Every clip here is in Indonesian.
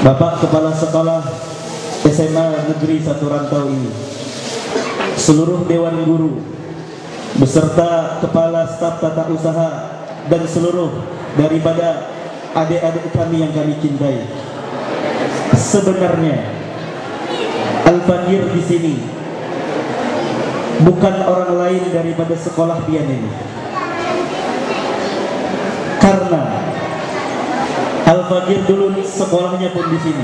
Bapak Kepala Sekolah SMA Negeri 1 Rantau ini, seluruh Dewan Guru beserta Kepala Staf Tata Usaha dan seluruh daripada adik-adik kami yang kami cintai. Sebenarnya Al-Faqir di sini bukan orang lain daripada sekolah pian ini. Karena Al-Faqir dulu sekolahnya pun di sini,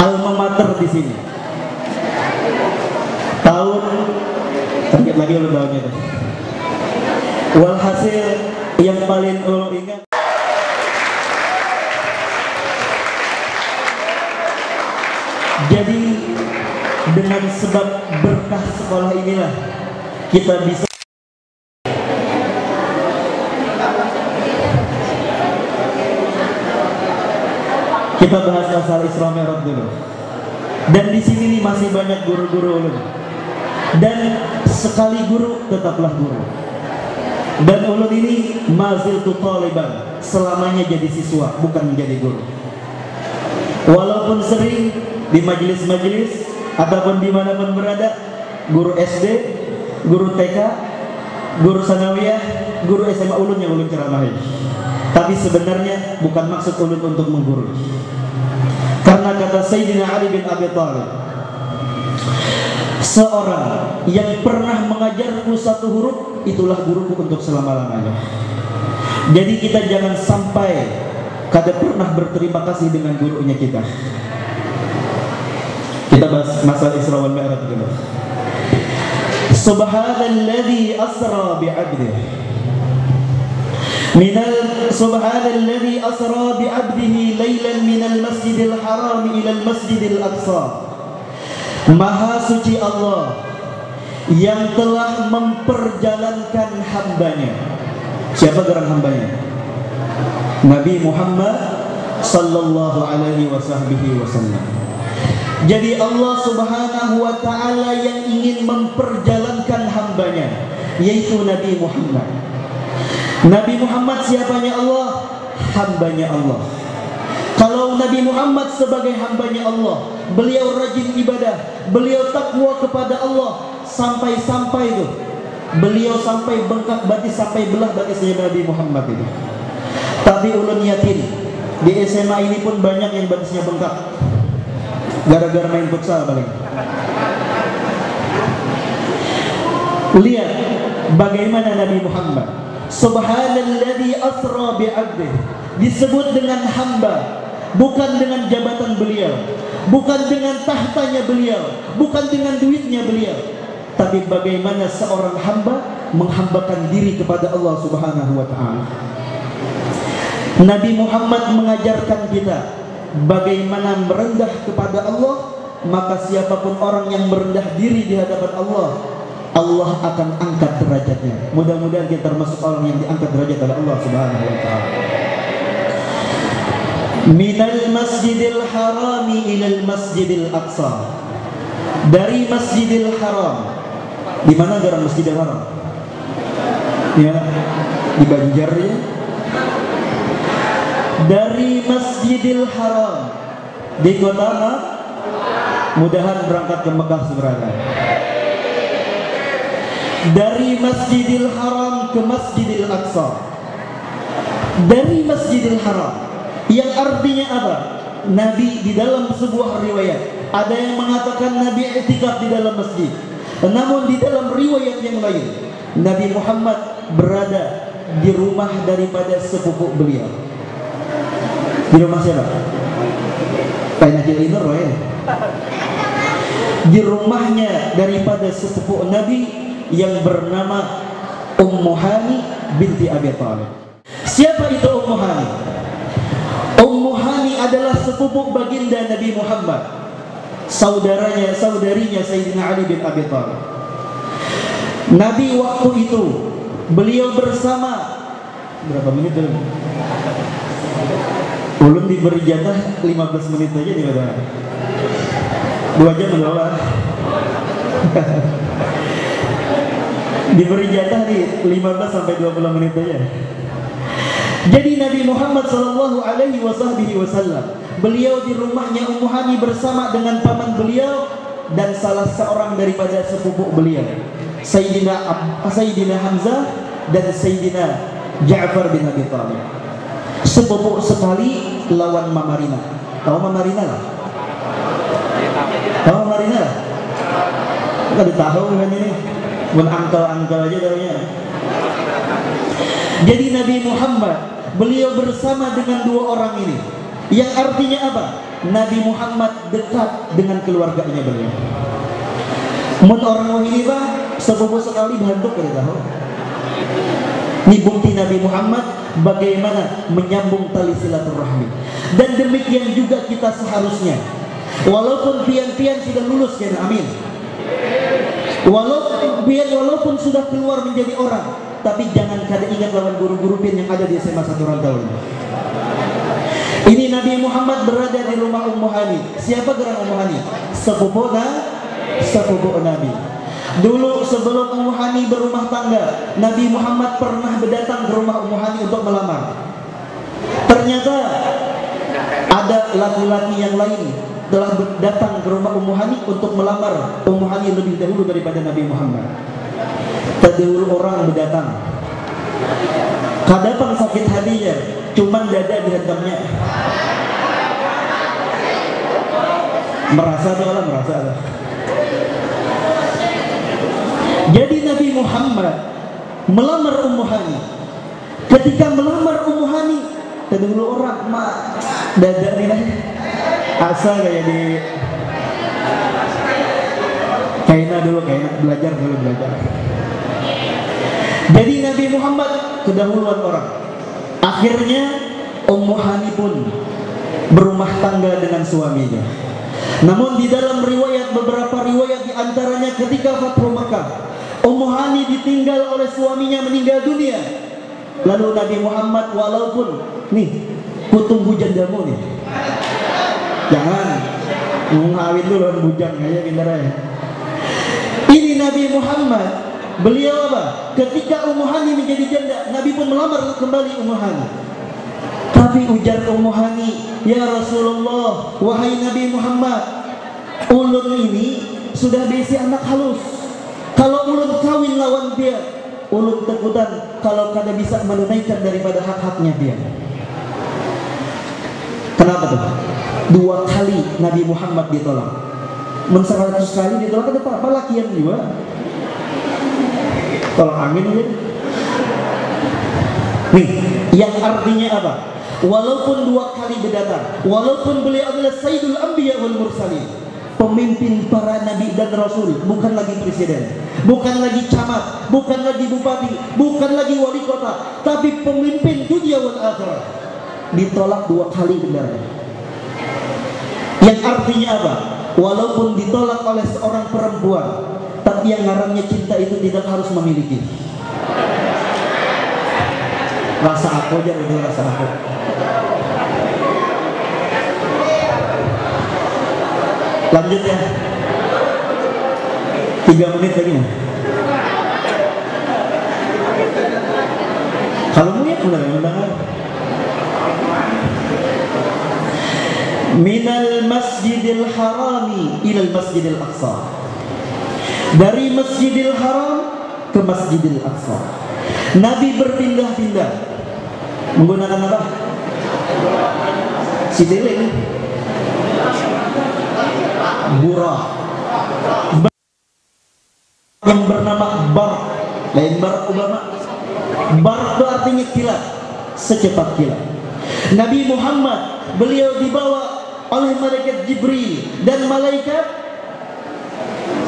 alma mater di sini. Tahun terkait lagi ulang tahunnya tuh. Walhasil yang paling ingat, jadi dengan sebab berkah sekolah inilah kita bisa kita bahas asal Isra Mi'raj dulu. Dan di sini nih masih banyak guru-guru ulun. Dan sekali guru tetaplah guru. Dan ulun ini maziltu taliban, selamanya jadi siswa, bukan menjadi guru. Walaupun sering di majelis-majelis ataupun dimanapun berada, guru SD, guru TK, guru sanawiyah, guru SMA ulun yang ulun ceramahi. Tapi sebenarnya bukan maksud ulun untuk menggurui. Karena kata Sayyidina Ali bin Abi Thalib, seorang yang pernah mengajarku satu huruf, itulah guruku untuk selama-lamanya. Jadi kita jangan sampai kada pernah berterima kasih dengan gurunya kita. Kita bahas masalah Isra wal Mi'raj dulu. Subhanalladzi asra bi'abdihi Subhanalladzi asra bi'abdihi laylan minal masjidil haram ilal masjidil aqsa. Maha suci Allah yang telah memperjalankan hambanya. Siapa geran hambanya? Nabi Muhammad sallallahu alaihi wasallam. Jadi Allah subhanahu wa ta'ala yang ingin memperjalankan hambanya, yaitu Nabi Muhammad. Nabi Muhammad siapanya Allah? Hambanya Allah. Kalau Nabi Muhammad sebagai hambanya Allah, beliau rajin ibadah, beliau takwa kepada Allah, sampai-sampai itu beliau sampai bengkak batis, sampai belah batisnya Nabi Muhammad itu. Tapi ulun yakin di SMA ini pun banyak yang batisnya bengkak gara-gara main futsal paling. Lihat bagaimana Nabi Muhammad, Subhanalladzi asra bi'abdihi, disebut dengan hamba, bukan dengan jabatan beliau, bukan dengan tahtanya beliau, bukan dengan duitnya beliau, tapi bagaimana seorang hamba menghambakan diri kepada Allah Subhanahu wa ta'ala. Nabi Muhammad mengajarkan kita bagaimana merendah kepada Allah. Maka siapapun orang yang merendah diri di hadapan Allah, Allah akan angkat derajatnya. Mudah-mudahan kita termasuk orang yang diangkat derajat oleh Allah Subhanahu wa ta'ala. Minal masjidil harami ilal masjidil aqsa. Dari Masjidil Haram. Di mana garam Masjidil Haram? Ya, di Banjar ya. Dari Masjidil Haram di kota mudahan berangkat ke Mekah sebenarnya. Dari Masjidil Haram ke Masjidil Aqsa. Dari Masjidil Haram yang artinya apa? Nabi di dalam sebuah riwayat ada yang mengatakan Nabi i'tikaf di dalam masjid. Namun di dalam riwayat yang lain Nabi Muhammad berada di rumah daripada sepupu beliau. Di rumah siapa? Pak Najil Inur ya. Di rumahnya daripada sepupu Nabi yang bernama Ummu Hani binti Abi Thalib. Siapa itu Ummu Hani? Ummu Hani adalah sepupu baginda Nabi Muhammad, saudarinya Sayyidina Ali bin Abi Thalib. Nabi waktu itu beliau bersama berapa menit dulu? Ulun diberi jatah 15 menit aja di mana? 2 jam berapa? Diberi jatah di 15 sampai 20 menit aja. Jadi Nabi Muhammad sallallahu alaihi wasallam, beliau di rumahnya Ummu Hani bersama dengan paman beliau dan salah seorang daripada sepupu beliau, Sayyidina Hamzah dan Sayyidina Ja'far bin Abi Thalib. Sepupu sekali lawan Mama Rina. Tahu Mama Rina lah? Tahu Mama Rina lah? Enggak tahu kan ini. Bukan angkel-angkel aja tahunya. Jadi Nabi Muhammad, beliau bersama dengan dua orang ini, yang artinya apa? Nabi Muhammad dekat dengan keluarganya beliau. Mun orang ini pak sepupu sekali dihantuk kita tahu. Ini bukti Nabi Muhammad bagaimana menyambung tali silaturahmi. Dan demikian juga kita seharusnya. Walaupun pian-pian sudah lulus ya, amin. Walaupun sudah keluar menjadi orang, tapi jangan kada ingat lawan guru-guru pian yang ada di SMA 1 Rantau ini. Ini Nabi Muhammad berada di rumah Ummu Hani. Siapa geran Ummu Hani? Sepupu Nabi. Dulu sebelum Ummu Hani berumah tangga, Nabi Muhammad pernah berdatang ke rumah Ummu Hani untuk melamar. Ternyata ada laki-laki yang lain telah datang ke rumah Ummu Hani untuk melamar Ummu Hani lebih dahulu daripada Nabi Muhammad. Terdahulu orang berdatang. Kadang sakit hatinya, cuman dada dihantamnya. Merasa. Jadi Nabi Muhammad melamar Ummu Hani. Ketika melamar Ummu Hani, terdahulu orang dada nih asal kayak di kayaknya belajar. Jadi Nabi Muhammad kedahuluan orang. Akhirnya Ummu Hani pun berumah tangga dengan suaminya. Namun di dalam beberapa riwayat diantaranya ketika Fathu Makkah, Ummu Hani ditinggal oleh suaminya meninggal dunia. Lalu Nabi Muhammad walaupun nih kutung hujan jamu nih, jangan ngawin dulu lawan bujang aja pintar aja. Ini Nabi Muhammad, beliau apa? Ketika Ummu Hani menjadi janda, Nabi pun melamar kembali Ummu Hani. Tapi ujar Ummu Hani, ya Rasulullah, wahai Nabi Muhammad, ulun ini sudah besi anak halus. Kalau ulun kawin lawan dia, ulun takutan kalau kada bisa menunaikan daripada hak-haknya dia. Kenapa tuh? 2 kali Nabi Muhammad ditolak. 100 kali ditolak ada apa lakian juga. Tolak angin aja. Nih, yang artinya apa? Walaupun 2 kali berdatang, walaupun beliau adalah Sayyidul Anbiya wal Mursalin, pemimpin para nabi dan rasul, bukan lagi presiden, bukan lagi camat, bukan lagi bupati, bukan lagi wali kota, tapi pemimpin dunia wal akhirah, ditolak 2 kali benar. Yang artinya apa? Walaupun ditolak oleh seorang perempuan, tapi yang ngarannya cinta itu tidak harus memiliki. Rasa aku aja itu rasa aku. Lanjut ya. 3 menit lagi nih. Kalau mau ya benar undangan. Minal Masjidil Harami ilal Masjidil Aqsa. Dari Masjidil Haram ke Masjidil Aqsa. Nabi berpindah-pindah. Menggunakan apa? Sidiling. Burah. Yang bernama Bar. Lain Barack Obama. Bar itu artinya kilat. Secepat kilat. Nabi Muhammad, beliau dibawa oleh malaikat Jibril dan malaikat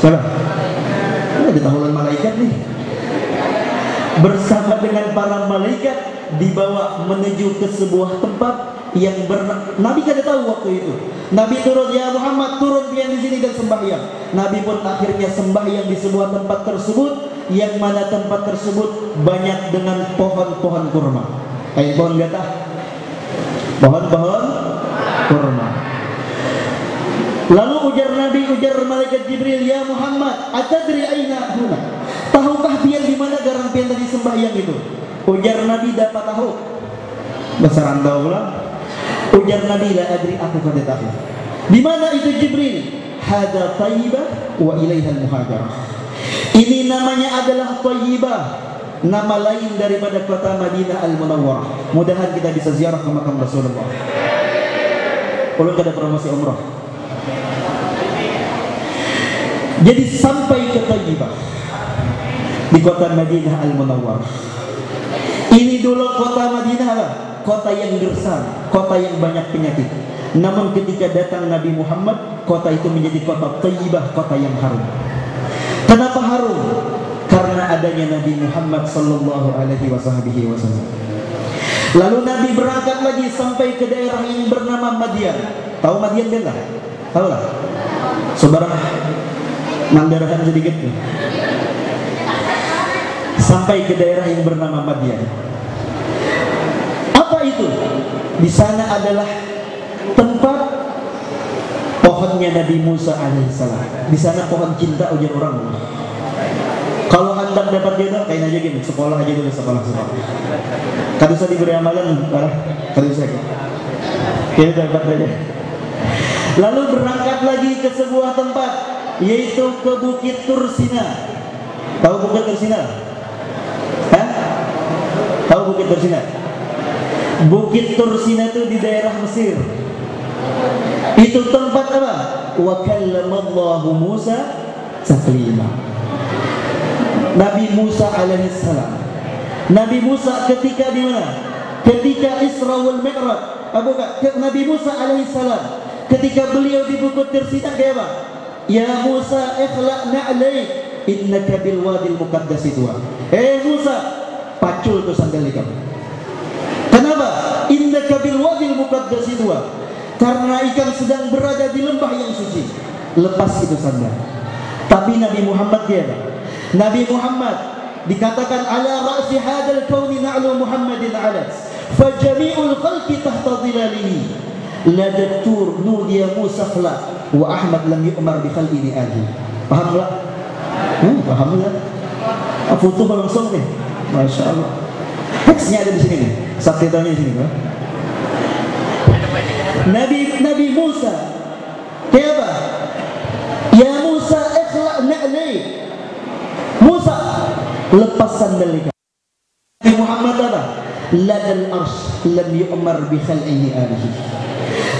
siapa? Ini ada tahunan malaikat nih. Bersama dengan para malaikat dibawa menuju ke sebuah tempat yang Nabi kada tahu waktu itu. Nabi turun, ya Muhammad turun pian di sini dan sembahyang. Nabi pun akhirnya sembahyang di sebuah tempat tersebut, yang mana tempat tersebut banyak dengan pohon-pohon kurma. Kayak pohon gatah, pohon-pohon kurma. Lalu ujar malaikat Jibril, ya Muhammad, atadri aina huna? Tahukah pian di mana garam pian tadi sembahyang itu? Ujar Nabi, dapat tahu. Besar anda ulang. Ujar Nabi, la adri, aku kada tahu. Di mana itu Jibril? Hada Thayyibah wa ilaihal muhajarah. Ini namanya adalah Thayyibah, nama lain daripada kota Madinah Al-Munawwarah. Mudahan kita bisa ziarah ke makam Rasulullah. Ulun kada promosi umrah. Jadi sampai ke Thayyibah di kota Madinah Al-Munawwarah. Ini dulu kota Madinah apa? Kota yang gersang, kota yang banyak penyakit. Namun ketika datang Nabi Muhammad, kota itu menjadi kota Thayyibah, kota yang harum. Kenapa harum? Karena adanya Nabi Muhammad sallallahu alaihi wasallam. Lalu Nabi berangkat lagi sampai ke daerah yang bernama Madian. Tahu Madian kan? Tahu lah. Saudara mandarahan sedikit nih. Sampai ke daerah yang bernama Madian. Apa itu? Di sana adalah tempat pohonnya Nabi Musa alaihissalam. Di sana pohon cinta ujar orang. Kalau anda dapat jodoh, kain aja gini, sekolah aja dulu, sekolah. Kada usah diberi amalan, kada usah. Kita dapat aja. Lalu berangkat lagi ke sebuah tempat, yaitu ke Bukit Tursina. Tahu Bukit Tursina? Hah? Tahu Bukit Tursina? Bukit Tursina itu di daerah Mesir. Itu tempat apa? Wa kallamallahu Musa taklima. Nabi Musa alaihissalam. Nabi Musa ketika di mana? Ketika Isra wal Mi'raj. Nabi Musa alaihissalam ketika beliau di Bukit Tursina kayak apa? Ya Musa ikhla' na'laik innaka bil wadil muqaddas tuwa. Musa, pacul tu sandal kamu. Kenapa? Innaka bil wadil muqaddas tuwa. Karena ikan sedang berada di lembah yang suci. Lepas itu sandal. Tapi Nabi Muhammad dia, Nabi Muhammad dikatakan ala ra'si hadal kauni na'lu Muhammadin alas fa jami'ul khalqi tahta dhilalihi la datur nudiya Musa khla wa Ahmad lam yu'mar bi khalqi ni'ahi. Paham tak? Paham tak? Foto langsung nih. Masya Allah. Teksnya ada di sini nih. Subtitlenya di sini kan? Nabi Musa kayak apa? Ya Musa ikhla' na'laik. Musa lepas sandal kamu. Nabi Muhammad apa? Ladal arsh lam yu'mar bi khal'ihi alihi.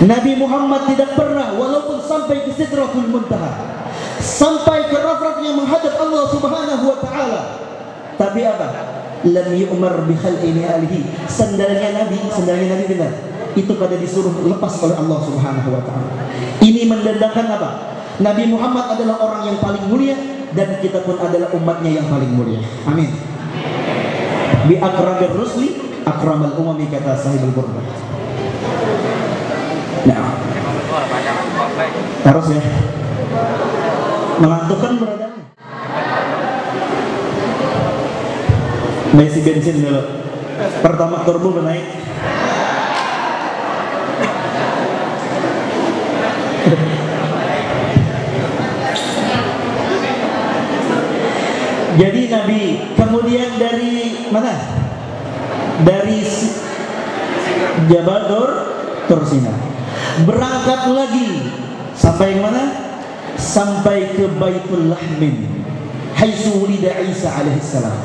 Nabi Muhammad tidak pernah walaupun sampai ke Sidratul Muntaha, sampai ke rafraf yang menghadap Allah Subhanahu wa taala. Tapi apa? Lam yu'mar bi khal'ihi alihi. Sandalnya Nabi benar. Itu pada disuruh lepas oleh Allah Subhanahu wa taala. Ini mendendangkan apa? Nabi Muhammad adalah orang yang paling mulia dan kita pun adalah umatnya yang paling mulia. Amin. Bi akramir rusli akramal umami kata sahibul burdah. Nah, harus ya. Mengantukkan berada. Mengisi bensin dulu. Pertama turbo naik. Jadi Nabi kemudian dari mana? Dari Jabal Tursina berangkat lagi sampai mana? Sampai ke Baitul Lahmin haitsu wulida Isa alaihissalam,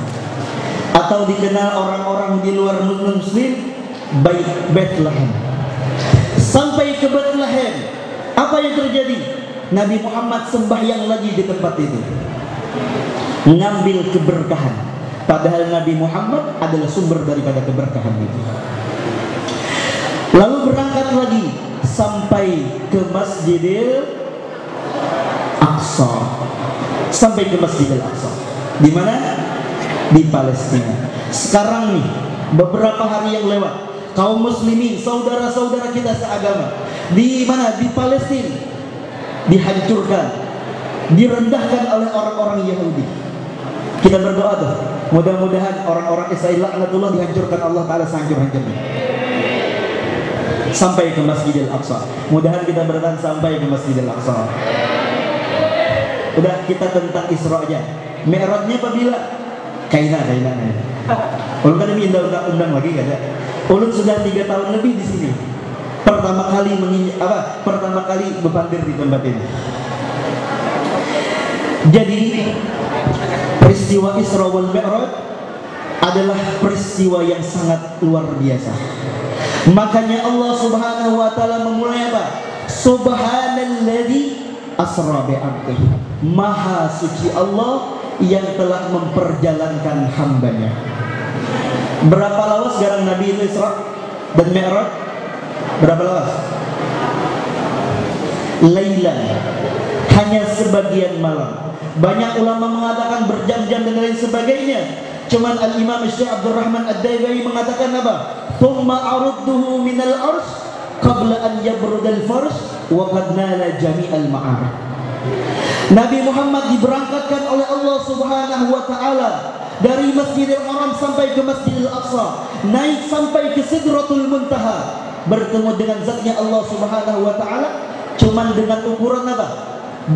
atau dikenal orang-orang di luar muslim Bethlehem. Sampai ke Bethlehem, apa yang terjadi? Nabi Muhammad sembahyang lagi di tempat itu, ngambil keberkahan. Padahal Nabi Muhammad adalah sumber daripada keberkahan itu. Lalu berangkat lagi sampai ke Masjidil Aqsa. Sampai ke Masjidil Aqsa. Di mana? Di Palestina. Sekarang nih, beberapa hari yang lewat, kaum muslimin, saudara-saudara kita seagama, di mana? Di Palestina dihancurkan, direndahkan oleh orang-orang Yahudi. Kita berdoa tuh, mudah-mudahan orang-orang Israel laknatullah dihancurkan Allah Ta'ala sehancur-hancurnya. Sampai ke Masjidil Aqsa. Mudahan kita bertahan sampai ke Masjidil Aqsa. Udah, kita tentang Isra aja. Mi'rajnya apabila? Kaina. Kalau kan ini undang lagi kan ya? Ulun sudah 3 tahun lebih di sini. Pertama kali bepandir di tempat ini. Jadi peristiwa Isra wal Mi'raj adalah peristiwa yang sangat luar biasa. Makanya Allah Subhanahu wa taala memulai apa? Subhanalladzi asra bi 'abdihi. Maha suci Allah yang telah memperjalankan hambanya. Berapa lawas garang Nabi itu Isra dan Mi'raj? Berapa lawas? Lailan, hanya sebagian malam. Banyak ulama mengatakan berjam-jam dan lain sebagainya. Cuman Al-Imam Syekh Abdul Rahman Ad-Daibai mengatakan apa? Thumma arudduhu minal arsh qabla an yabrudal farsh wa qad nala jami'al ma'arif. Nabi Muhammad diberangkatkan oleh Allah Subhanahu wa taala dari Masjidil Haram sampai ke Masjidil Aqsa, naik sampai ke Sidratul Muntaha, bertemu dengan zatnya Allah Subhanahu wa taala, cuman dengan ukuran apa?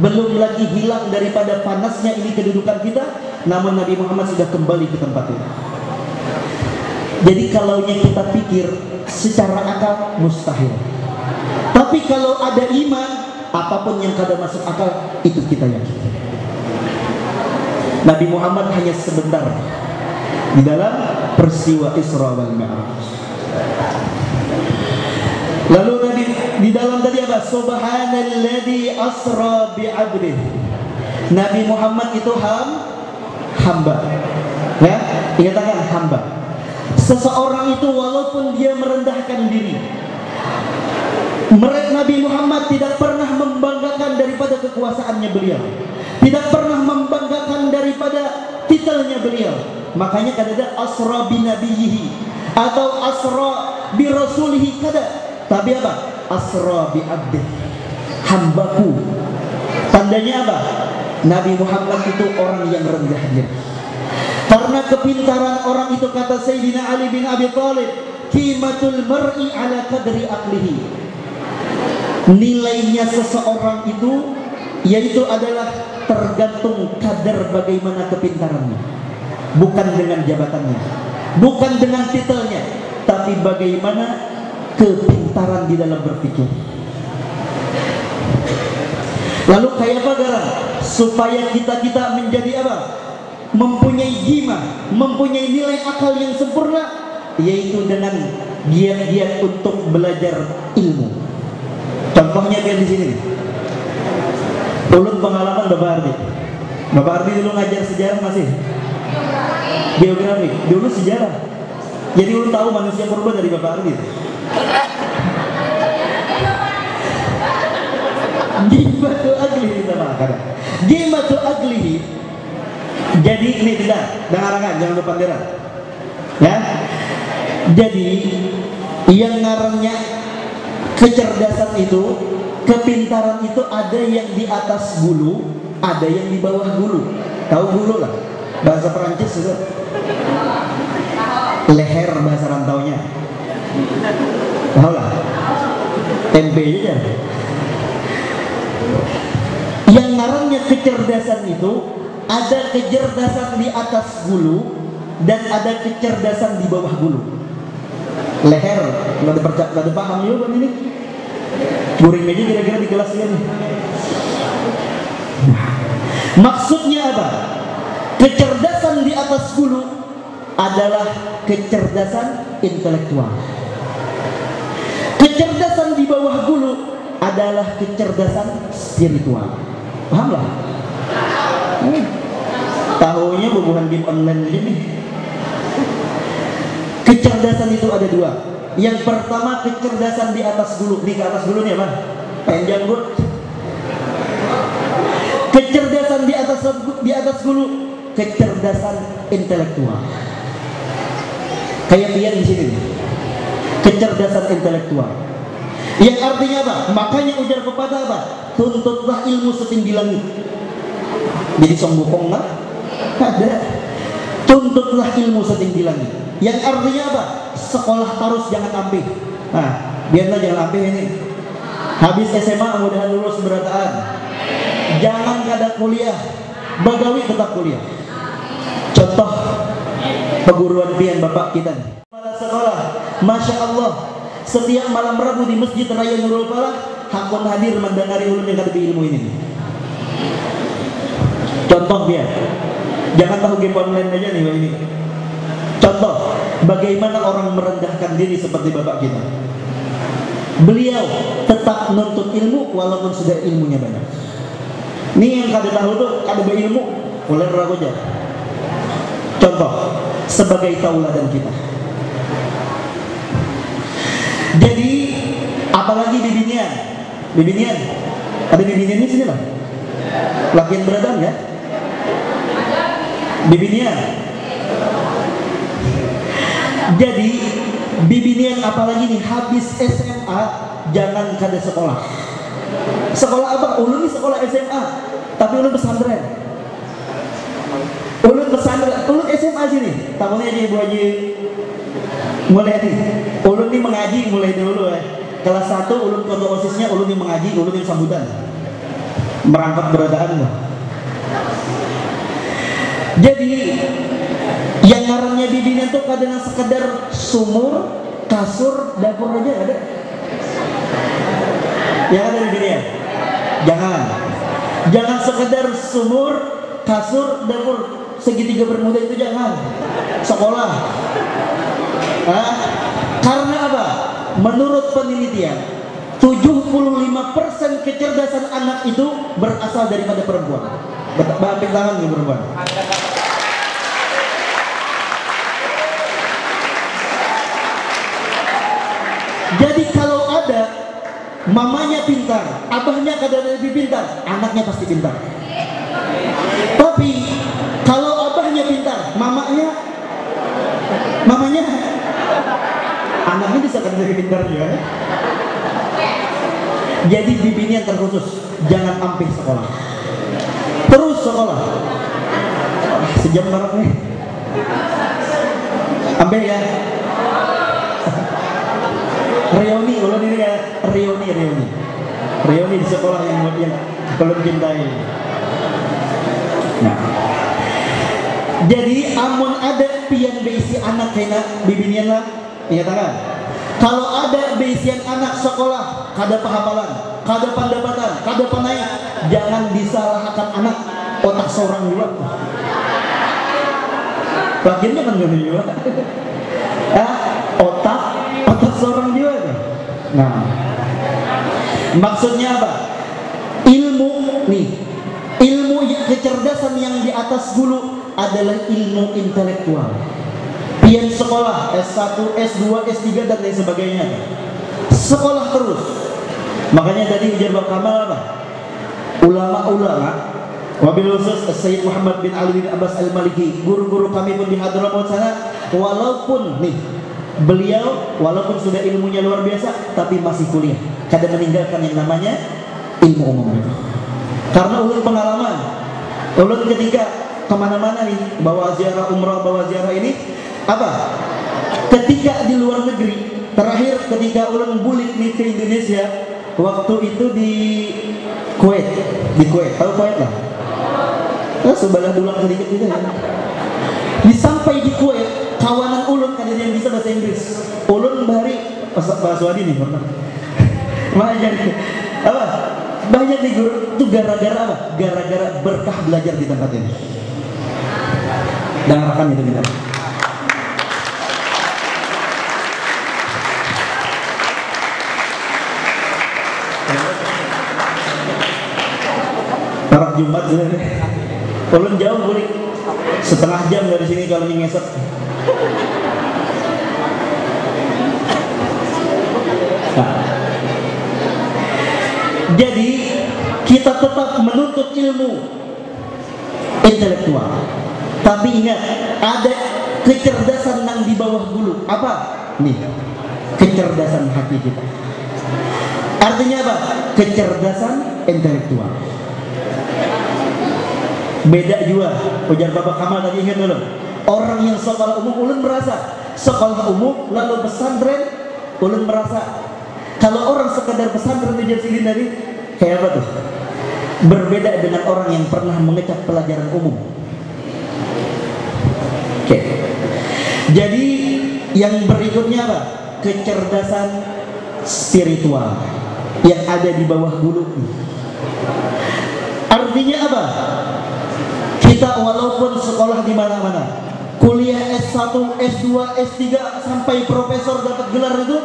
Belum lagi hilang daripada panasnya ini kedudukan kita, namun Nabi Muhammad sudah kembali ke tempat itu. Jadi kalaunya kita pikir secara akal mustahil, tapi kalau ada iman, apapun yang kada masuk akal itu kita yakin. Nabi Muhammad hanya sebentar di dalam peristiwa Isra wal Mi'raj. Lalu Nabi di dalam tadi apa? Subhanalladzi asra bi 'abdihi. Nabi Muhammad itu hamba. Ya, dikatakan hamba. Seseorang itu walaupun dia merendahkan diri, Nabi Muhammad tidak pernah membanggakan daripada kekuasaannya beliau, tidak pernah membanggakan daripada titelnya beliau. Makanya kadang-kadang asra bi nabiyhi atau asra bi rasulihi kada. Tapi apa? Asra bi abdihi, hambaku. Tandanya apa? Nabi Muhammad itu orang yang rendah diri. Karena kepintaran orang itu, kata Sayyidina Ali bin Abi Thalib, qimatul mar'i ala qadri aqlihi. Nilainya seseorang itu yaitu adalah tergantung kadar bagaimana kepintarannya, bukan dengan jabatannya, bukan dengan titelnya, tapi bagaimana kepintaran di dalam berpikir. Lalu kayak apa garang supaya kita menjadi apa? Mempunyai himah, mempunyai nilai akal yang sempurna, yaitu dengan giat-giat untuk belajar ilmu. Contohnya kayak di sini. Ulun pengalaman Bapak Ardi. Bapak Ardi dulu ngajar sejarah masih? Geografi. Dulu sejarah. Jadi ulun tahu manusia purba dari Bapak Ardi. Gimatu aglihi kita. Gimatu aglihi. Jadi ini tidak dengarkan, jangan lupa dengar. Ya. Jadi yang ngarannya kecerdasan itu, kepintaran itu ada yang di atas bulu, ada yang di bawah bulu. Tahu bulu lah, bahasa Perancis itu. Leher bahasa rantaunya. Tahu lah. Tempe aja. Yang ngarannya kecerdasan itu ada kecerdasan di atas bulu dan ada kecerdasan di bawah bulu. Leher, nggak ada paham juga ini. Guring aja kira-kira di kelas ini. Maksudnya apa? Kecerdasan di atas bulu adalah kecerdasan intelektual. Kecerdasan di bawah bulu adalah kecerdasan spiritual. Paham lah? Tahunya bukan game online ini. Kecerdasan itu ada dua. Yang pertama kecerdasan di atas bulu. Di atas bulu nih apa? Panjang bulu. Kecerdasan di atas bulu, kecerdasan intelektual. Kayak dia di sini. Kecerdasan intelektual. Yang artinya apa? Makanya ujar pepatah apa? Tuntutlah ilmu setinggi langit. Jadi sombong nggak? Ada. Tuntutlah ilmu setinggi langit. Yang artinya apa? Sekolah terus jangan ambil. Nah, biarlah jangan ambil ini. Habis SMA mudahan lulus berataan. Jangan ada kuliah. Bagawi tetap kuliah. Contoh perguruan pian bapak kita. Kepala sekolah Masya Allah, setiap malam Rabu di Masjid Raya Nurul Falah, hakon hadir mendengari ulun yang kadapi ilmu ini. Contoh dia, jangan tahu game online aja nih ini. Contoh, bagaimana orang merendahkan diri seperti bapak kita. Beliau tetap menuntut ilmu walaupun sudah ilmunya banyak. Ini yang kada tahu tuh, kada berilmu, boleh ragu aja. Contoh, sebagai tauladan kita. Jadi, apalagi bibinian, ada bibinian di sini lah. Lakian beradaan ya? Bibinian. Jadi bibinian apalagi nih habis SMA jangan kada sekolah. Sekolah apa? Ulun nih sekolah SMA, tapi ulun pesantren. Ulun SMA sini. Tahunnya aja ibu aja mulai nih. Ulun nih mengaji mulai dulu ya. Kelas 1 ulun ketua OSISnya, ulun nih mengaji, ulun nih sambutan. Merangkap beradaan loh. Jadi yang ngarannya bibinian tuh kadang sekedar sumur, kasur, dapur aja ada. Ya ada bibinian. Jangan sekedar sumur, kasur, dapur, segitiga bermuda itu jangan. Sekolah. Karena apa? Menurut penelitian 75% kecerdasan anak itu berasal daripada perempuan. Bapik tangan nih perempuan. Jadi kalau ada mamanya pintar, abahnya kadang lebih pintar, anaknya pasti pintar. Tapi kalau abahnya pintar, mamanya anaknya bisa kadang lebih pintar juga. Jadi bibinian terkhusus, jangan ambil sekolah. Terus sekolah. Sejam berapa nih? Ambil ya. Reuni, ulun ini ya reuni di sekolah yang belum cintai. Nah, jadi amun ada pian beisi anak kena bibinian lah, ingat kan? Kalau ada beisian anak sekolah, kada pahapalan, kada pandapatan, kada panai, jangan disalahkan anak, otak seorang juga. Bagiannya kan gak juga. Otak seorang jiwa itu. Nah, maksudnya apa? Ilmu kecerdasan yang di atas dulu adalah ilmu intelektual. Pian sekolah S1, S2, S3 dan lain sebagainya. Sekolah terus. Makanya tadi ujar Bang Kamal apa? Ulama-ulama, wabil khusus Sayyid Muhammad bin Ali bin Abbas Al-Maliki, guru-guru kami pun di Hadramaut sana, walaupun beliau walaupun sudah ilmunya luar biasa tapi masih kuliah, kadang meninggalkan yang namanya ilmu umum itu. Karena ulun pengalaman, ulun ketika kemana-mana nih, bawa ziarah umrah, bawa ziarah ini apa? Ketika di luar negeri, terakhir ketika ulun bulik nih ke Indonesia, waktu itu di Kuwait, tahu Kuwait lah? Sebelah dulang sedikit gitu ya. Disampai di Kuwait, kawanan ulun kan yang bisa bahasa Inggris. Ulun bahari bahasa Swadi nih pernah. Banyak apa? Banyak nih guru itu gara-gara apa? Gara-gara berkah belajar di tempat ini. Dan rekan itu kita. Tarak Jumat sebenarnya. Ulun jauh boleh setengah jam dari sini kalau ngesot. Nah, jadi kita tetap menuntut ilmu intelektual, tapi ingat ada kecerdasan yang di bawah dulu. Apa? Nih, kecerdasan hati kita. Artinya apa? Kecerdasan intelektual. Beda juga. Ujar Bapak Kamal tadi, ingat dulu. Orang yang sekolah umum, ulun merasa sekolah umum lalu pesantren, ulun merasa kalau orang sekedar pesantren ujar sini tadi kayak apa tuh? Berbeda dengan orang yang pernah mengecap pelajaran umum. Oke. Jadi yang berikutnya apa? kecerdasan spiritual yang ada di bawah bulu. Artinya apa? Kita walaupun sekolah di mana-mana, kuliah S1, S2, S3 sampai profesor dapat gelar itu,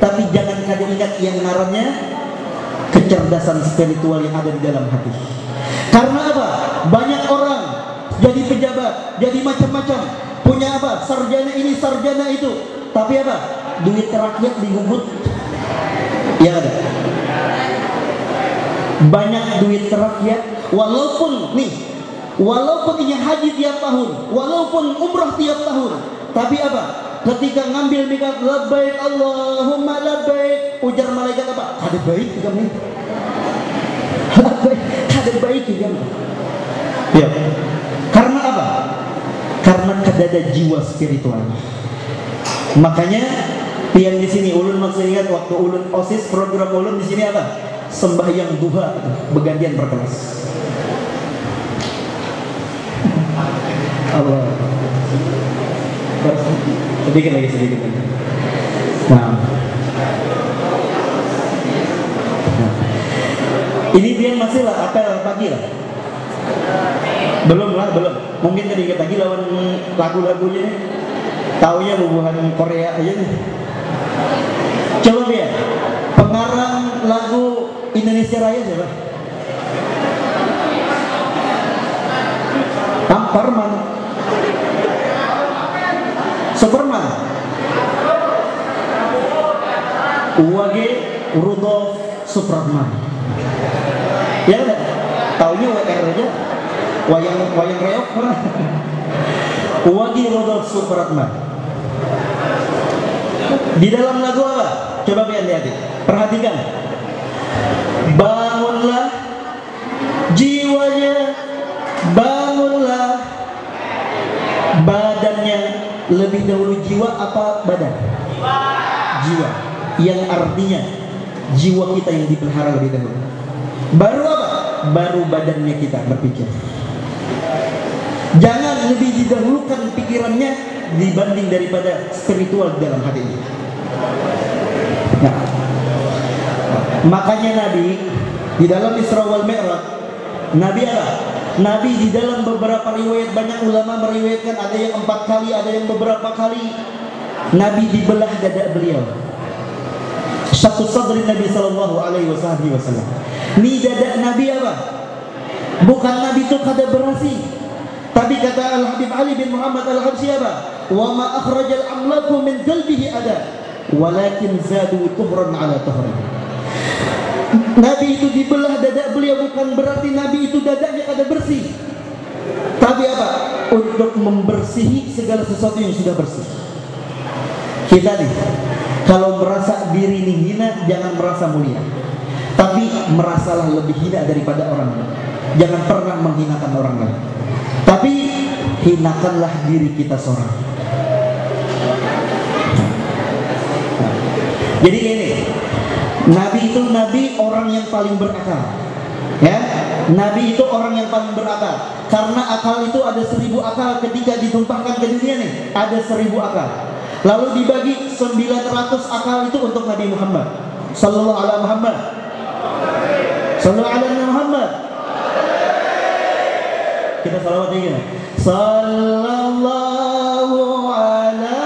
tapi jangan kalian ingat yang ngarannya kecerdasan spiritual yang ada di dalam hati. Karena apa? Banyak orang jadi pejabat, jadi macam-macam, punya apa? Sarjana ini, sarjana itu, tapi apa? Duit rakyat digugut. Ya ada. Banyak duit rakyat, walaupun ini haji tiap tahun, walaupun umrah tiap tahun, tapi apa? Ketika ngambil mikat labbaik Allahumma labbaik, ujar malaikat apa? Ada baik kami. Ada baik kami. Ya. Karena apa? Karena ada jiwa spiritual. Makanya yang di sini ulun masih ingat waktu ulun OSIS, program ulun di sini apa? Sembahyang duha bergantian berkelas. Allah. Sedikit lagi. Nah. Ini dia masih lah apel pagi lah. Belum. Mungkin sedikit lagi lawan lagu-lagunya nih. Taunya bubuhan Korea aja nih. Coba dia. Pengarang lagu Indonesia Raya siapa? Parman. Superman. Uwage Rudolf Supratman. Ya enggak? Taunya WR aja. Wayang reok pernah. Uwage Rudolf Supratman. Di dalam lagu apa? Coba lihat. Perhatikan. Bangunlah jiwanya, bangunlah badannya. Lebih dahulu jiwa apa badan? Jiwa. Yang artinya jiwa kita yang dipelihara lebih dahulu. Baru apa? Baru badannya kita berpikir. Jangan lebih didahulukan pikirannya dibanding daripada spiritual dalam hatinya. Nah, makanya Nabi di dalam Isra wal Mi'raj, Nabi apa? Nabi di dalam beberapa riwayat, banyak ulama meriwayatkan ada yang 4 kali, ada yang beberapa kali Nabi dibelah dada beliau. Satu sadri Nabi sallallahu alaihi wasallam. Ini dada Nabi apa? Bukan Nabi itu kada berasi. Tapi kata Al-Habib Ali bin Muhammad Al-Habsyi apa? Wa ma akhrajal amlaku min qalbihi ada, walakin zadu tuhran ala tuhran. Nabi itu dibelah dada beliau bukan berarti Nabi itu dadanya kada bersih. Tapi apa? Untuk membersihi segala sesuatu yang sudah bersih. Kita nih, kalau merasa diri ini hina, jangan merasa mulia. Tapi merasalah lebih hina daripada orang lain. Jangan pernah menghinakan orang lain. Tapi hinakanlah diri kita seorang. Jadi ini Nabi itu orang yang paling berakal. Ya, Nabi itu orang yang paling berakal. Karena akal itu ada 1000 akal ketika ditumpahkan ke dunia nih, ada 1000 akal. Lalu dibagi 900 akal itu untuk Nabi Muhammad sallallahu alaihi Muhammad. Sallallahu alaihi Muhammad. Kita salawat lagi. Sallallahu ala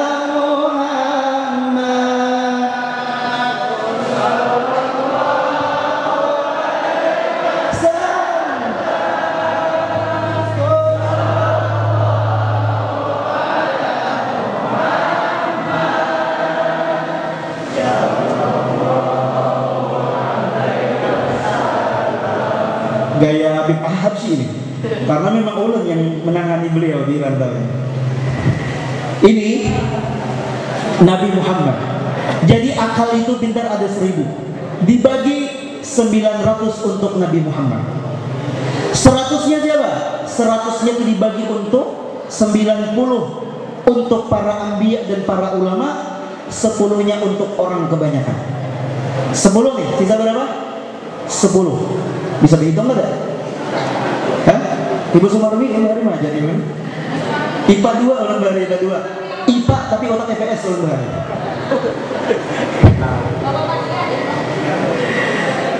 gaya Habib Habsyi ini, karena memang ulun yang menangani beliau di rantau ini. Nabi Muhammad. Jadi akal itu pintar ada 1000, dibagi 900 untuk Nabi Muhammad. 100-nya siapa? 100-nya itu dibagi untuk 90 untuk para anbiya dan para ulama, 10-nya untuk orang kebanyakan. 10 nih, sisa berapa? 10. Bisa dihitung nggak ada? Hah? Ibu Sumarmi ini hari mana jadi? IPA 2 orang dari IPA 2. IPA tapi otak EPS orang dari.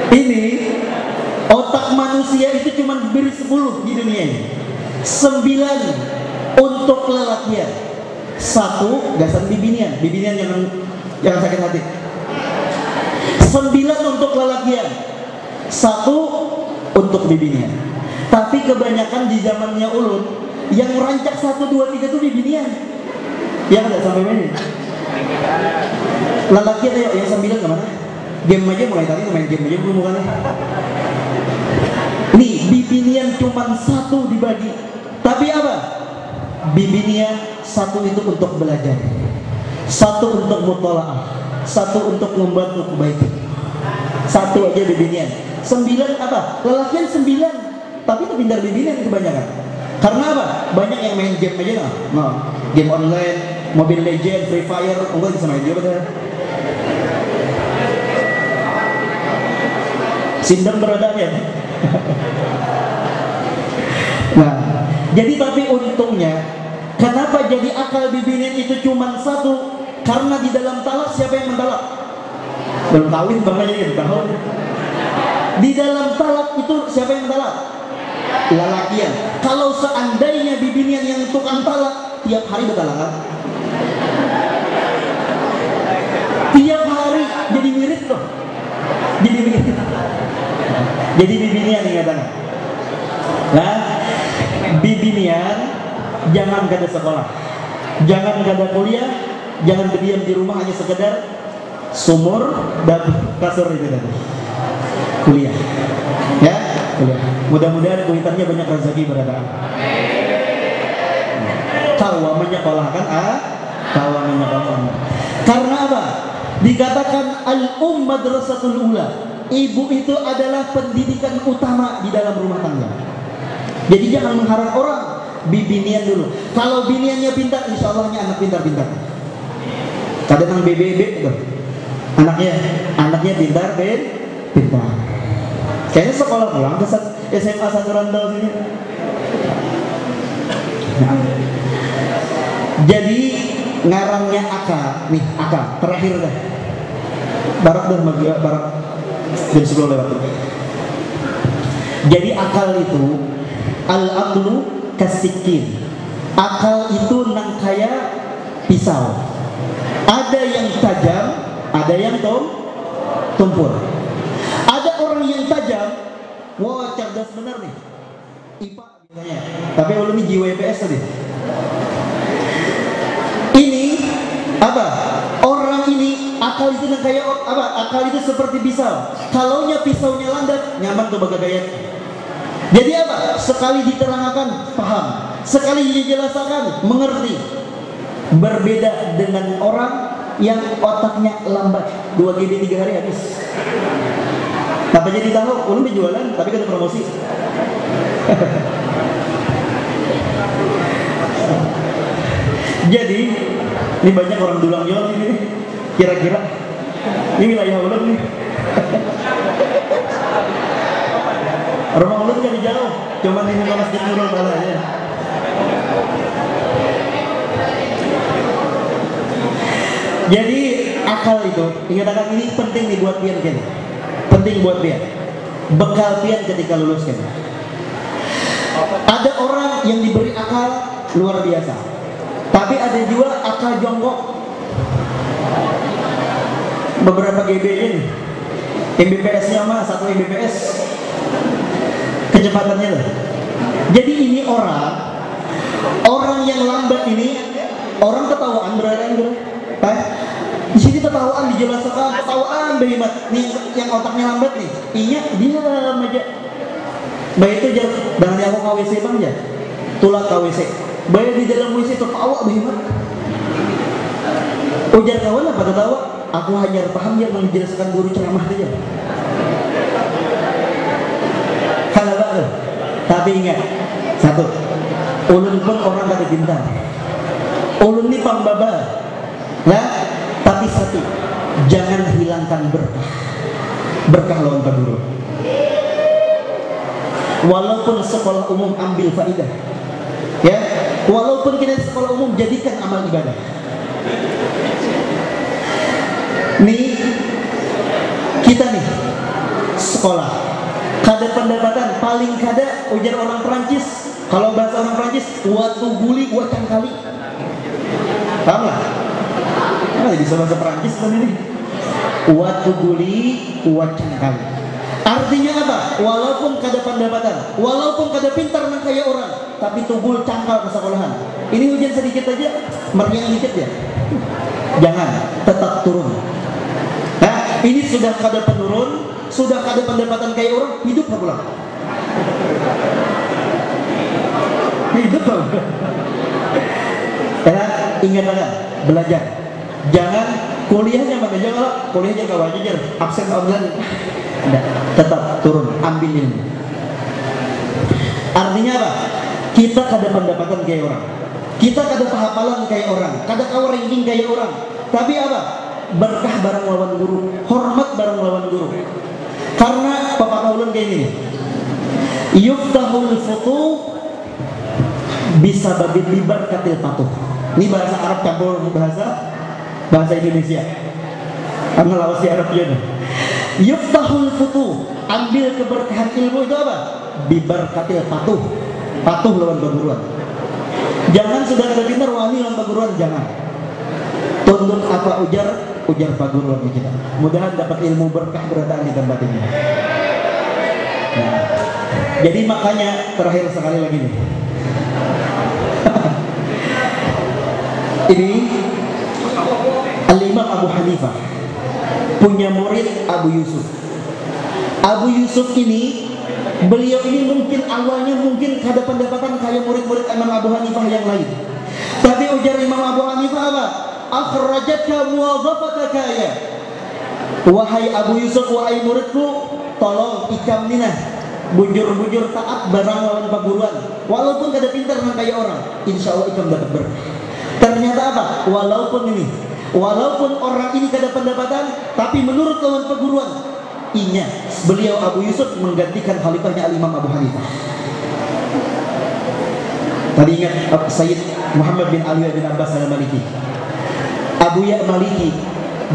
Ini otak manusia itu cuma diberi 10 di dunia ini. 9 untuk lelakian, 1 gasan bibinian. Bibinian jangan sakit hati. 9 untuk lelakian, 1 untuk bibinian. Tapi kebanyakan di zamannya ulun yang merancak 1, 2, 3 itu bibinian. Ya enggak sampai mana? Lelakian ayo yang 9 kemana? Game aja mulai tadi main game aja belum bukannya. Nih bibinian cuma 1 dibagi. Tapi apa? Bibinian 1 itu untuk belajar, 1 untuk mutolaah, 1 untuk membantu kebaikan. 1 aja bibinian. 9 apa? Lelakian 9. Tapi itu pintar bibinian kebanyakan. Karena apa? Banyak yang main game aja nah. Game online, Mobile Legends, Free Fire, enggak bisa main juga betul. Sindang beradanya. Nah, jadi tapi untungnya kenapa jadi akal bibinian itu cuma 1? Karena di dalam talak siapa yang mentalak? Belum kawin bang aja tahun. Di dalam talak itu siapa yang mentalak? Lelakian. Kalau seandainya bibinian yang tukang talak, tiap hari bertalakan. Tiap hari jadi wirid loh. Jadi wirid. Jadi bibinian yang katakan. Nah, bibinian jangan kada sekolah, jangan kada kuliah, jangan berdiam di rumah hanya sekedar sumur dan kasur itu tadi. Kuliah, ya, kuliah. Mudah-mudahan kulitannya banyak rezeki berada. Kawa menyekolahkan kawa menyekolahkan. Karena apa? Dikatakan al-um madrasatul ula. Ibu itu adalah pendidikan utama di dalam rumah tangga. Jadi jangan mengharap orang. Bibinian dulu. Kalau biniannya pintar, insya Allahnya anak pintar-pintar. Kadang BBB tuh. Anaknya pintar, pintar. Kayaknya sekolah pulang ke SMA satu rantau sini. Nah. Jadi ngarangnya akal, nih akal terakhir dah. Barak dah barak jam 10 lewat. Jadi akal itu al-aqlu kasikin. Akal itu nang kaya pisau. Ada yang tajam, ada yang tumpul. Ada orang yang tajam, wah cerdas benar nih. IPA biasanya. Tapi ulun ini JWPS tadi. Ini apa? Orang ini akal itu nang kaya apa? Akal itu seperti pisau. Kalaunya pisaunya landap, nyaman tuh bagai gaya. Jadi apa? Sekali diterangkan paham, sekali dijelaskan mengerti. Berbeda dengan orang yang otaknya lambat, 2 GB 3 hari habis. Apa jadi tahu? Ulun dijualan, tapi kan promosi. Jadi ini banyak orang dulang jual ini. Kira-kira ini wilayah ulun nih. Rumah ulun kan jauh, cuma ini Masjid Nurul Bala ya. Jadi akal itu, ingat akal ini penting nih buat pian kan. Penting buat pian. Bekal pian ketika lulus kan. Ada orang yang diberi akal luar biasa. Tapi ada juga akal jongkok. Beberapa GB ini MBPS-nya mah 1 MBPS kecepatannya loh. Jadi ini orang yang lambat ini, orang ketawaan berarti di sini ketawaan dijelaskan, ketawaan behemat nih yang otaknya lambat nih. Iya diam aja. Baik itu jangan aku KWC bang ya, tulak KWC. Baik di dalam WC ketawa behemat. Ujar kawan apa ketawa? Aku hanya paham dia menjelaskan guru ceramah saja. Kalau enggak, tapi ingat satu, ulun pun orang tadi pintar. Ulun ini pambaba, ya. Tapi satu, jangan hilangkan berkah lawan guru. Walaupun sekolah umum ambil faidah, ya. Walaupun kita sekolah umum jadikan amal ibadah. Nih kita nih sekolah, kada pendapatan paling kada ujar orang Perancis. Kalau bahasa orang Perancis, watu guli wacang kali. Paham lah? Nah, bisa bahasa Perancis kan ini. Watu guli wacang kali. Artinya apa? Walaupun kada pendapatan, walaupun kada pintar nang kaya orang, tapi tubul cangkal ke sekolahan. Ini hujan sedikit aja, meriang dikit ya. Jangan, tetap turun. Nah, ini sudah kada penurun, sudah kada pendapatan kaya orang, hidup tak pulang. Hidup tak pulang. Ya, ingat aja, belajar. Jangan kuliahnya mana, jangan kuliahnya kau aja absen online. Tidak, tetap turun, ambil ilmu. Artinya apa? Kita kada pendapatan kayak orang, kita kada kehafalan kayak orang, kada kawa ranking kayak orang. Tapi apa? Berkah barang lawan guru, hormat barang lawan guru. Karena papa kaulan kayak gini, yuftahul futu bisa babi libar katil patuh. Ini bahasa Arab campur bahasa Indonesia. Karena lawas di Arab ya. Yuftahul futu, ambil keberkahan ilmu itu apa? Bibarkatil patuh, patuh lawan perguruan. Jangan sudah ada pintar wali lawan perguruan, jangan. Tunduk apa ujar perguruan kita. Mudahan dapat ilmu berkah berada di tempat ini. Nah, jadi makanya terakhir sekali lagi nih. Ini Al-Imam Abu Hanifah punya murid Abu Yusuf. Abu Yusuf ini, beliau ini mungkin awalnya mungkin kada pendapatan kayak murid-murid Imam Abu Hanifah yang lain. Tapi ujar Imam Abu Hanifah apa? Akhrajatka muwadhafataka ya. Wahai Abu Yusuf, wahai muridku, tolong ikam nina bujur-bujur taat barang lawan perguruan. Walaupun kada pintar nang kayak orang, insya Allah ikam dapat berkah. Ternyata apa? Walaupun orang ini kada pendapatan, tapi menurut lawan perguruan, beliau Abu Yusuf menggantikan khalifahnya Al-Imam Abu Hanifah. Tadi ingat Sayyid Muhammad bin Ali bin Abbas al-Maliki, Abu Ya Maliki.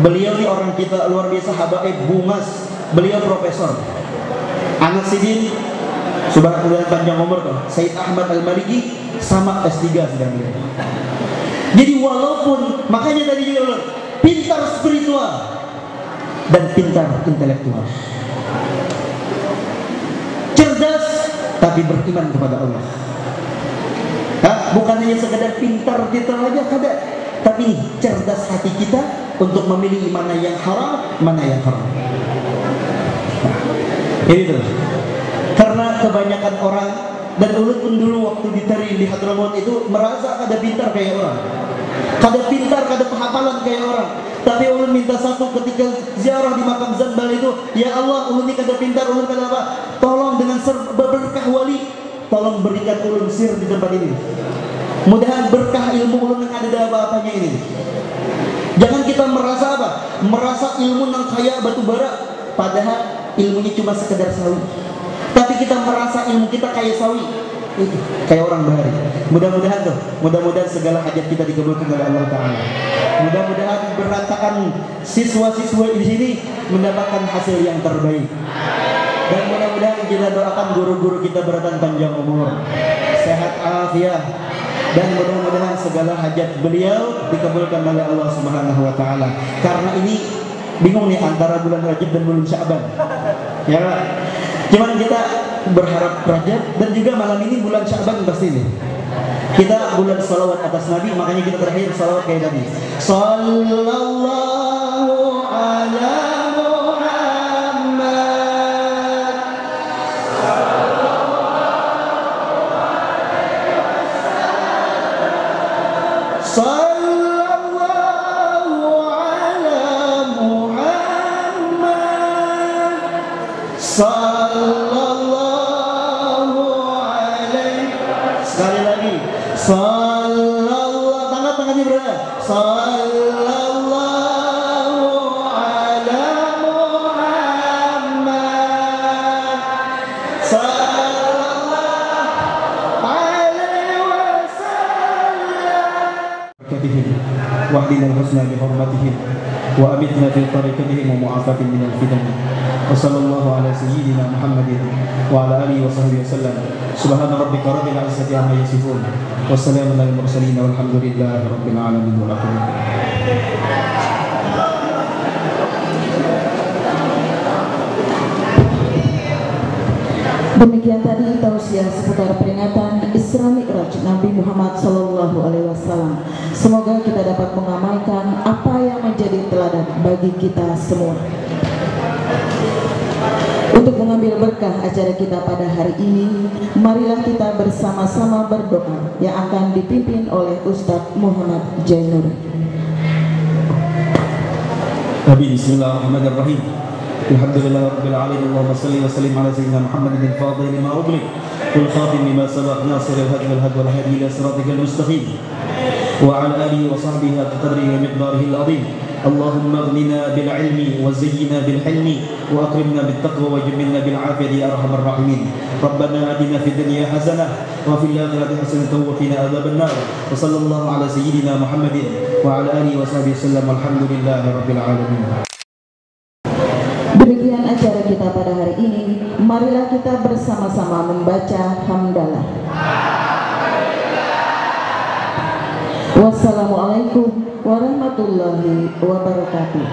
Beliau ini orang kita luar biasa, habaib bungas. Beliau profesor. Anak Sidin subhanallah panjang umur tuh. Sayyid Ahmad al-Maliki sama S3 sedang beliau. Jadi walaupun, makanya tadi juga pintar spiritual dan pintar intelektual, cerdas tapi beriman kepada Allah. Bukan hanya sekedar pintar kita aja kada, tapi cerdas hati kita untuk memilih mana yang haram, mana yang haram. Ini tuh. Karena kebanyakan orang, dan ulun pun dulu waktu diteri di Hadramaut itu merasa kada pintar kayak orang, kada pintar, kada kehafalan kayak orang. Tapi ulun minta satu ketika ziarah di makam Zambal itu, ya Allah, ulun ini kada pintar, ulun kada apa, tolong dengan berkah wali, tolong berikan ulun sir di tempat ini. Mudahan berkah ilmu ulun yang ada apa-apanya ini. Jangan kita merasa apa? Merasa ilmu nang kaya batu bara, padahal ilmunya cuma sekedar sawi. Tapi kita merasa ilmu kita kayak sawi, kayak orang bahari. Mudah-mudahan segala hajat kita dikabulkan oleh Allah Ta'ala. Mudah-mudahan berantakan siswa-siswa di sini mendapatkan hasil yang terbaik. Dan mudah-mudahan kita doakan guru-guru kita beratan panjang umur, sehat afiat, dan mudah-mudahan segala hajat beliau dikabulkan oleh Allah Subhanahu wa Ta'ala. Karena ini bingung nih antara bulan Rajab dan bulan Sya'ban. Ya, cuman kita berharap Rajab dan juga malam ini bulan Sya'ban pasti nih. Kita bulan salawat atas Nabi, makanya kita terakhir salawat kayak tadi. Sallallahu ala Muhammad. Sallallahu ala Muhammad. Sallallahu alaihi. Sekali lagi. Sallallahu, tangannya berada. Sallallahu ala Muhammad. Sallallahu alaihi wasallam. Wahdina al-husna bi hurmatihim. وأمتنا في طريقتهم ومعافاة من الفتن وصلى الله على سيدنا محمد وعلى آله وصحبه وسلم سبحان ربك رب العزة عما يصفون والسلام على المرسلين والحمد لله رب العالمين والآخرين. Demikian tadi tausiah seputar peringatan Isra Mi'raj Nabi Muhammad SAW. Semoga kita dapat mengamalkan apa yang menjadi teladan bagi kita semua. Untuk mengambil berkah acara kita pada hari ini, marilah kita bersama-sama berdoa yang akan dipimpin oleh Ustadz Muhammad Jainur. Bismillahirrahmanirrahim. Alhamdulillah rabbil alamin. Allahumma salli wa sallim ala sayyidina Muhammadin al-fadhil lima ughliq wal khatim lima sabaq nasiril hadi wal hadi wal hadi ila siratikal mustaqim wa ala alihi wa sahbihi qadrihi wa miqdarihi al-azim. Allahumma aghnina bil ilmi wa zayyina bil hilmi wa akrimna bit taqwa wa jammilna bil afiyati ya arhamar rahimin. Rabbana atina fid dunya hasanah wa fil akhirati hasanatan wa qina adzaban nar. Wa sallallahu ala sayyidina Muhammadin wa ala alihi wa sahbihi sallam. Alhamdulillahi rabbil alamin. Demikian acara kita pada hari ini. Marilah kita bersama-sama membaca hamdalah. Wassalamualaikum warahmatullahi wabarakatuh.